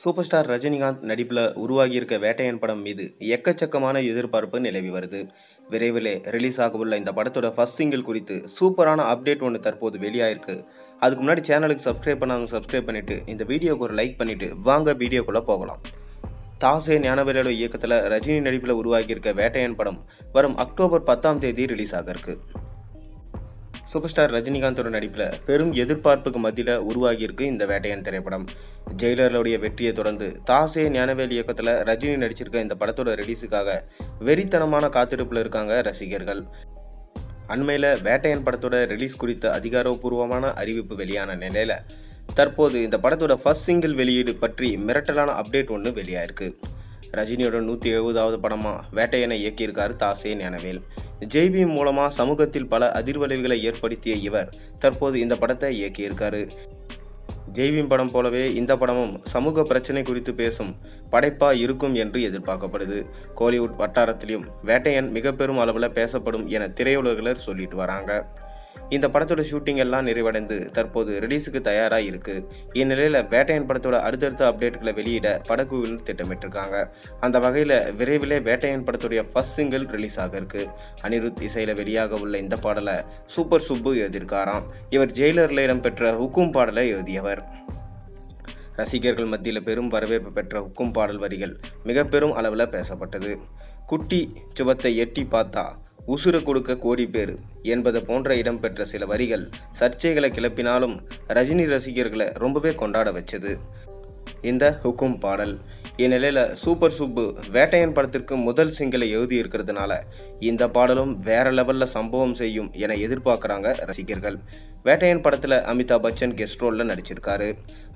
Super star Rajinikanth நடிப்பில் உருவாகியிருக்க வேட்டையன் படம் மீது எக்கச்சக்கமான எதிர்பார்ப்பு நிலவி வருது. விரைவிலே ரிலீஸ் ஆகவுள்ள இந்த படத்தோட ஃபர்ஸ்ட் சிங்கிள் குறித்து சூப்பரான அப்டேட் ஒன்று தற்போது வெளியாயிருக்கு. அதுக்கு முன்னாடி சேனலுக்கு சப்ஸ்கிரைப் பண்ணாங்க, சப்ஸ்கிரைப் பண்ணிட்டு இந்த வீடியோக்கு ஒரு லைக் பண்ணிட்டு வாங்க வீடியோக்குள்ள போகலாம். தாசே ஞானவேலோட இயக்கத்தில் ரஜினி நடிப்பில் உருவாகியிருக்க வேட்டையன் படம் வரும் அக்டோபர் 10 ரிலீஸ் ஆக இருக்கு. சூப்பர் ஸ்டார் ரஜினிகாந்தோட நடிப்பில் பெரும் எதிர்பார்ப்புக்கு மத்தியில் உருவாகியிருக்கு இந்த வேட்டையன் திரைப்படம். ஜெயிலருடைய வெற்றியை தொடர்ந்து தாசே ஞானவேல் இயக்கத்தில் ரஜினி நடிச்சிருக்க இந்த படத்தோட ரிலீஸுக்காக வெறித்தனமான காத்திருப்பில் இருக்காங்க ரசிகர்கள். அண்மையில் வேட்டையன் படத்தோட ரிலீஸ் குறித்த அதிகாரப்பூர்வமான அறிவிப்பு வெளியான நிலையில் தற்போது இந்த படத்தோட ஃபர்ஸ்ட் சிங்கிள் வெளியீடு பற்றி மிரட்டலான அப்டேட் ஒன்று வெளியாயிருக்கு. ரஜினியோட 170வது படமாக வேட்டையனை இயக்கியிருக்காரு தாசே ஞானவேல். ஜெய்பி மூலமாக சமூகத்தில் பல அதிர்வலைவுகளை ஏற்படுத்திய இவர் தற்போது இந்த படத்தை இயக்கியிருக்காரு. ஜெய்பீம் படம் போலவே இந்த படமும் சமூக பிரச்சனை குறித்து பேசும் படைப்பா இருக்கும் என்று எதிர்பார்க்கப்படுது. கோலிவுட் வட்டாரத்திலும் வேட்டையன் மிக பெரும் அளவில் பேசப்படும் என திரையுலகினர் சொல்லிட்டு வராங்க. இந்த படத்தோட ஷூட்டிங் எல்லாம் நிறைவடைந்து தற்போது ரிலீஸுக்கு தயாராக இருக்கு. இந்நிலையில் வேட்டையன் படத்தோட அடுத்தடுத்த அப்டேட்களை வெளியிட படக்குழுவினர் திட்டமிட்டிருக்காங்க. அந்த வகையில் விரைவிலே வேட்டையன் படத்துடைய ஃபர்ஸ்ட் சிங்கிள் ரிலீஸ் ஆக இருக்கு. அனிருத் இசையில் வெளியாக உள்ள இந்த பாடலை சூப்பர் சுப்பு எழுதியிருக்காராம். இவர் ஜெயிலரில் இடம்பெற்ற ஹுக்கும் பாடலை எழுதியவர். ரசிகர்கள் மத்தியில் பெரும் வரவேற்பு பெற்ற ஹுக்கும் பாடல் வரிகள் மிக பெரும் அளவில் பேசப்பட்டது. குட்டி சுவத்தை எட்டி பார்த்தா உசுறு கொடுக்க கோடி பேர் என்பது போன்ற இடம்பெற்ற சில வரிகள் சர்ச்சைகளை கிளப்பினாலும் ரஜினி ரசிகர்களை ரொம்பவே கொண்டாட வச்சது இந்த ஹுக்கும் பாடல். இந்நிலையில் சூப்பர் சுப்பு வேட்டையன் படத்திற்கு முதல் சிங்கிளை எழுதி இருக்கிறதுனால இந்த பாடலும் வேற லெவலில் சம்பவம் செய்யும் என எதிர்பார்க்குறாங்க ரசிகர்கள். வேட்டையன் படத்தில் அமிதாப் பச்சன் கெஸ்ட் ரோலில் நடிச்சிருக்காரு.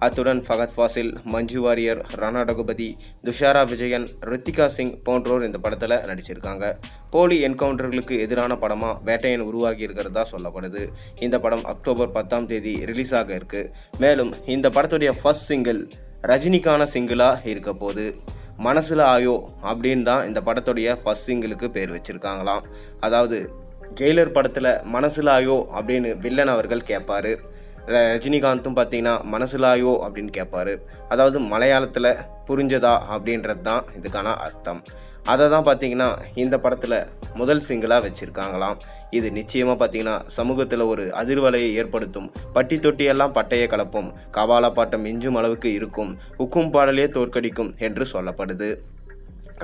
அத்துடன் ஃபகத் ஃபாசில், மஞ்சு வாரியர், ராணா ரகுபதி, துஷாரா விஜயன், ரித்திகா சிங் போன்றோர் இந்த படத்தில் நடிச்சிருக்காங்க. போலி என்கவுண்டர்களுக்கு எதிரான படமாக வேட்டையன் உருவாகி இருக்கிறதா சொல்லப்படுது. இந்த படம் அக்டோபர் 10 ரிலீஸ் ஆக இருக்கு. மேலும் இந்த படத்துடைய ஃபர்ஸ்ட் சிங்கிள் ரஜினிக்கான சிங்கிளாக இருக்க போது மனசுல ஆயோ அப்படின்னு தான் இந்த படத்துடைய ஃபர்ஸ்ட் சிங்கிளுக்கு பேர் வச்சிருக்காங்களாம். அதாவது ஜெயிலர் படத்தில் மனசுலாயோ அப்படின்னு வில்லன் அவர்கள் கேட்பாரு. ரஜினிகாந்தும் பார்த்தீங்கன்னா மனசுலாயோ அப்படின்னு கேட்பாரு. அதாவது மலையாளத்தில் புரிஞ்சதா அப்படின்றது தான் இதுக்கான அர்த்தம். அதை தான் பார்த்தீங்கன்னா இந்த படத்தில் முதல் சிங்கிளாக வச்சுருக்காங்களாம். இது நிச்சயமாக பார்த்தீங்கன்னா சமூகத்தில் ஒரு அதிர்வலையை ஏற்படுத்தும். பட்டி தொட்டியெல்லாம் பட்டையை கலப்பும், கபால பாட்டம் மிஞ்சும் அளவுக்கு இருக்கும், ஹுக்கும் பாடலே தோற்கடிக்கும் என்று சொல்லப்படுது.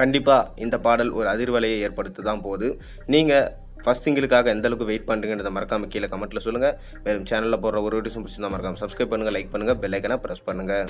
கண்டிப்பாக இந்த பாடல் ஒரு அதிர்வலையை ஏற்படுத்த தான் போகுது. நீங்கள் ஃபர்ஸ்ட் சிங்கிளுக்காக எந்த அளவுக்கு வெயிட் பண்ணுறீங்கன்றதை மறக்காமல் கீழே கமெண்ட்டில் சொல்லுங்கள். மேலும் சேனலில் போடுற ஒரு வீடியோஸும் பிடிச்சிருந்தா மறக்காமல் சப்ஸ்கிரைப் பண்ணுங்கள், லைக் பண்ணுங்கள், பெல் ஐக்கனை ப்ரெஸ் பண்ணுங்கள்.